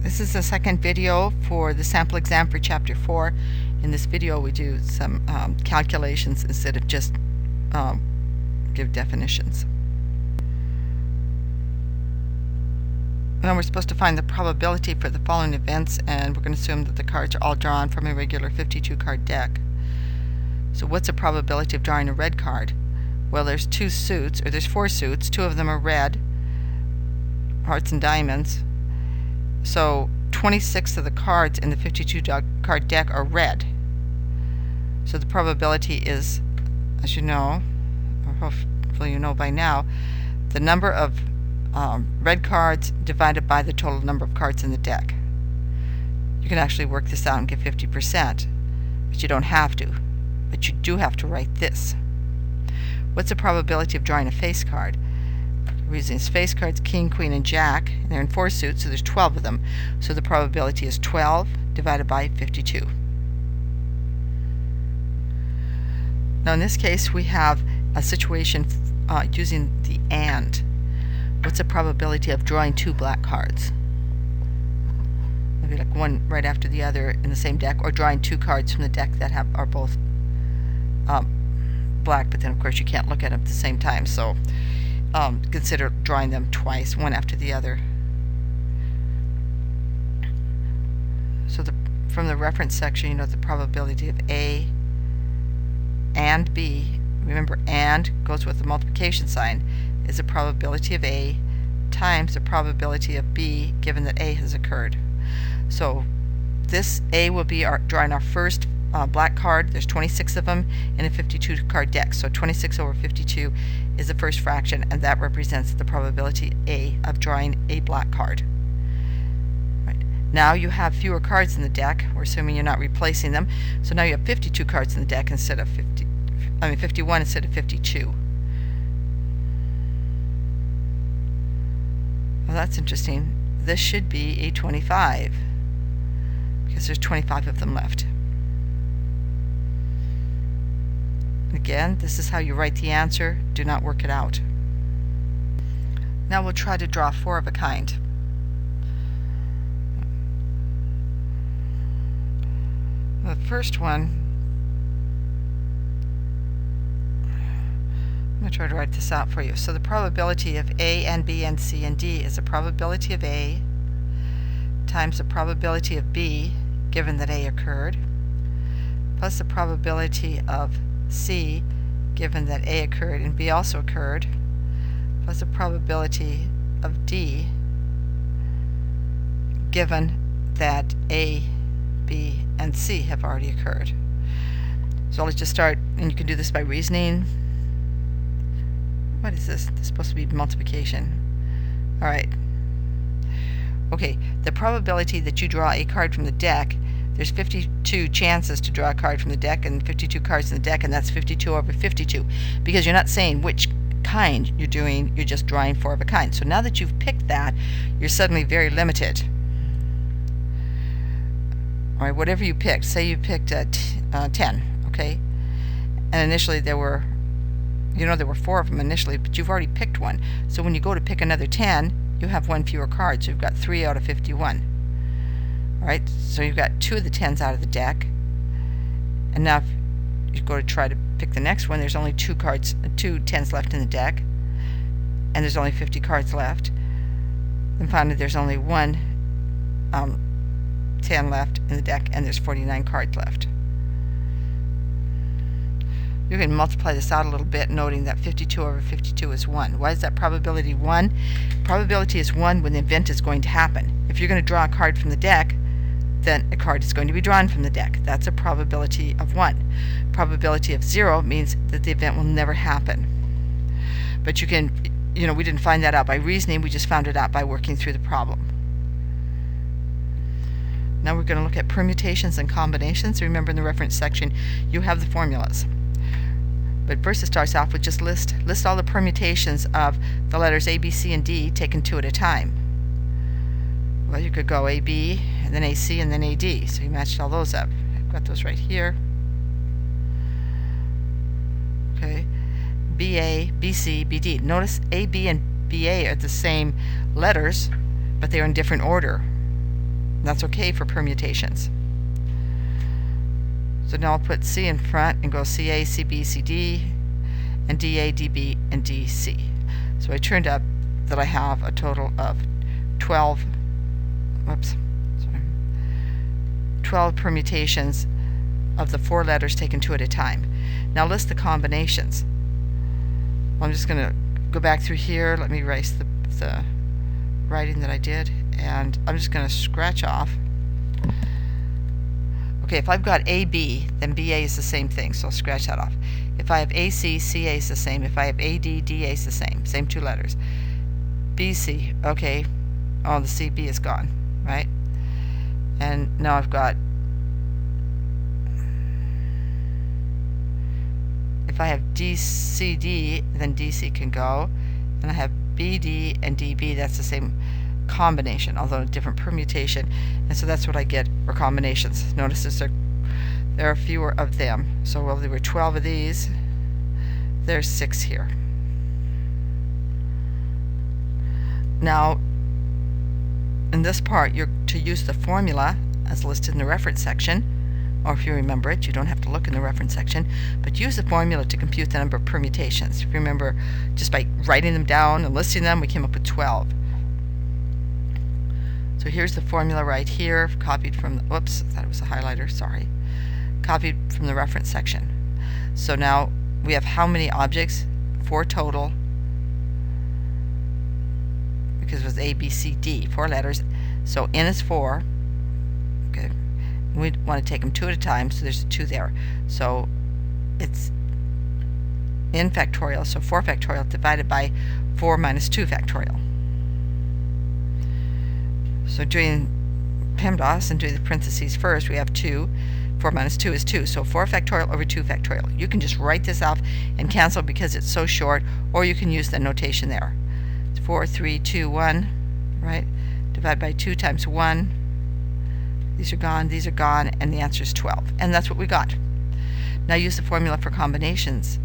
This is the second video for the sample exam for Chapter 4. In this video we do some calculations instead of just give definitions. Now we're supposed to find the probability for the following events, and we're going to assume that the cards are all drawn from a regular 52 card deck. So what's the probability of drawing a red card? Well, there's four suits. Two of them are red, hearts and diamonds. So 26 of the cards in the 52 card deck are red. So the probability is, as you know, or hopefully you know by now, the number of red cards divided by the total number of cards in the deck. You can actually work this out and get 50%, but you don't have to. But you do have to write this. What's the probability of drawing a face card? We're using his face cards, king, queen, and jack, and they're in four suits, so there's 12 of them. So the probability is 12 divided by 52. Now in this case we have a situation using the AND. What's the probability of drawing two black cards? Maybe like one right after the other in the same deck, or drawing two cards from the deck that are both black, but then of course you can't look at them at the same time, so consider drawing them twice, one after the other. So from the reference section, you know the probability of A and B, remember AND goes with the multiplication sign, is the probability of A times the probability of B given that A has occurred. So this A will be drawing our first black card. There's 26 of them in a 52 card deck, so 26 over 52 is the first fraction, and that represents the probability A of drawing a black card. Right. Now you have fewer cards in the deck. We're assuming you're not replacing them, so now you have 52 cards in the deck instead of 51 instead of 52. Well, that's interesting. This should be a 25 because there's 25 of them left. Again, this is how you write the answer. Do not work it out. Now we'll try to draw four of a kind. The first one, I'm going to try to write this out for you. So the probability of A and B and C and D is the probability of A times the probability of B, given that A occurred, plus the probability of C, given that A occurred and B also occurred, plus the probability of D, given that A, B, and C have already occurred. So let's just start, and you can do this by reasoning. What is this? This is supposed to be multiplication. Alright. Okay, the probability that you draw a card from the deck, there's 52 chances to draw a card from the deck and 52 cards in the deck, and that's 52 over 52. Because you're not saying which kind you're doing, you're just drawing four of a kind. So now that you've picked that, you're suddenly very limited. Alright, whatever you picked, say you picked 10, okay? And initially there were four of them initially, but you've already picked one. So when you go to pick another 10, you have one fewer card, so you've got 3 out of 51. Alright, so you've got 2 of the 10s out of the deck. And now if you go to try to pick the next one, there's only 2 10s left in the deck. And there's only 50 cards left. And finally there's only one 10 left in the deck, and there's 49 cards left. You can multiply this out a little bit, noting that 52 over 52 is 1. Why is that probability 1? Probability is 1 when the event is going to happen. If you're going to draw a card from the deck, then a card is going to be drawn from the deck. That's a probability of 1. Probability of 0 means that the event will never happen. But you can, we didn't find that out by reasoning, we just found it out by working through the problem. Now we're going to look at permutations and combinations. Remember in the reference section you have the formulas. But first it starts off with just list all the permutations of the letters A, B, C, and D taken two at a time. Well, you could go A, B, and then A, C, and then A, D. So you matched all those up. I've got those right here. Okay. B, A, B, C, B, D. Notice A, B, and BA are the same letters, but they're in different order. That's okay for permutations. So now I'll put C in front and go CA, CB, CD, and DA, DB, and DC. So I turned up that I have a total of 12 permutations of the 4 letters taken 2 at a time. Now list the combinations. Well, I'm just going to go back through here. Let me erase the writing that I did, and I'm just going to scratch off. Okay, if I've got AB, then BA is the same thing, so I'll scratch that off. If I have AC, CA is the same. If I have AD, DA is the same 2 letters. BC, okay, oh, the CB is gone, right? And now I've got, if I have DCD, then DC can go, and I have BD and DB, that's the same combination, although a different permutation, and so that's what I get for combinations. Notice there are fewer of them. So while there were 12 of these, there's 6 here. Now, in this part, you're to use the formula as listed in the reference section, or if you remember it, you don't have to look in the reference section, but use the formula to compute the number of permutations. If you remember, just by writing them down and listing them, we came up with 12. So here's the formula right here, copied from, whoops, I thought it was a highlighter, sorry. Copied from the reference section. So now we have how many objects? 4 total, because it was A, B, C, D, 4 letters. So N is 4. Okay. We want to take them 2 at a time, so there's a 2 there. So it's N factorial, so 4 factorial divided by 4 minus 2 factorial. So doing PEMDAS and doing the parentheses first, we have 2. 4 minus 2 is 2. So 4 factorial over 2 factorial. You can just write this off and cancel because it's so short, or you can use the notation there. It's 4, 3, 2, 1, right? Divide by 2 times 1. These are gone, and the answer is 12. And that's what we got. Now use the formula for combinations.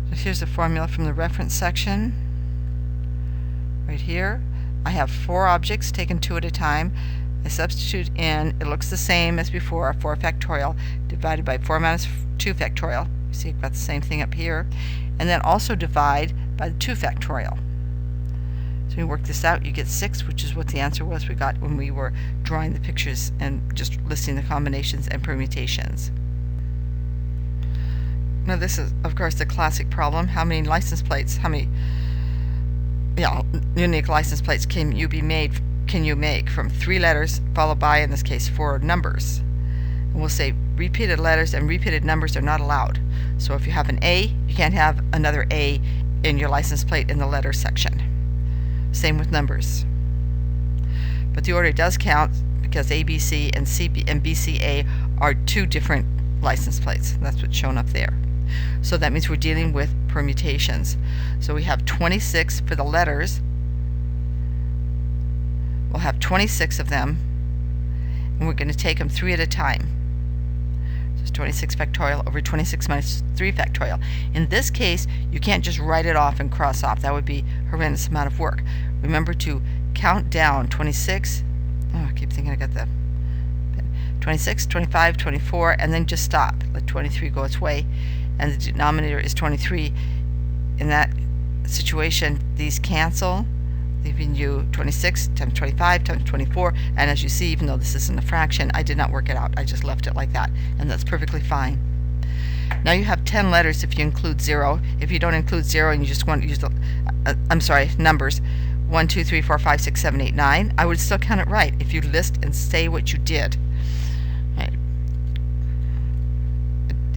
So here's the formula from the reference section. Right here. I have 4 objects taken 2 at a time. I substitute in, it looks the same as before, 4 factorial divided by 4 minus 2 factorial. You see, I've got the same thing up here. And then also divide by the 2 factorial. So you work this out, you get 6, which is what the answer was we got when we were drawing the pictures and just listing the combinations and permutations. Now this is, of course, the classic problem. How many license plates, unique license plates can you make from 3 letters followed by, in this case, 4 numbers? And we'll say repeated letters and repeated numbers are not allowed. So if you have an A, you can't have another A in your license plate in the letter section. Same with numbers. But the order does count because ABC and CB and BCA are 2 different license plates. That's what's shown up there. So that means we're dealing with permutations. So we have 26 for the letters. We'll have 26 of them, and we're going to take them 3 at a time. So it's 26 factorial over 26 minus 3 factorial. In this case, you can't just write it off and cross off. That would be a horrendous amount of work. Remember to count down 26. Oh, I keep thinking I got the 26, 25, 24, and then just stop. Let 23 go its way, and the denominator is 23. In that situation, these cancel, leaving you 26 times 25 times 24, and as you see, even though this isn't a fraction, I did not work it out. I just left it like that, and that's perfectly fine. Now you have 10 letters if you include 0. If you don't include 0 and you just want to use the, numbers, 1, 2, 3, 4, 5, 6, 7, 8, 9, I would still count it right if you list and say what you did. Right.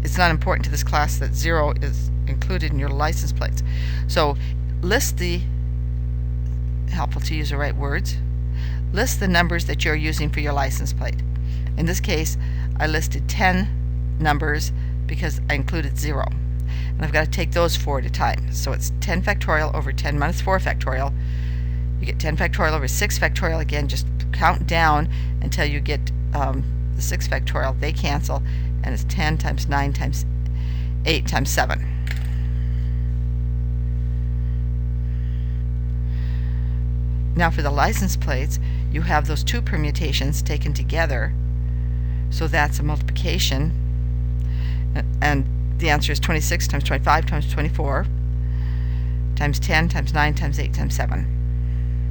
It's not important to this class that 0 is included in your license plates. So list the, helpful to use the right words, list the numbers that you're using for your license plate. In this case, I listed 10 numbers because I included 0. And I've got to take those 4 at a time. So it's 10 factorial over 10 minus 4 factorial. You get 10 factorial over 6 factorial. Again, just count down until you get the 6 factorial. They cancel, and it's 10 times 9 times 8 times 7. Now for the license plates, you have those two permutations taken together, so that's a multiplication, and the answer is 26 times 25 times 24 times 10 times 9 times 8 times 7.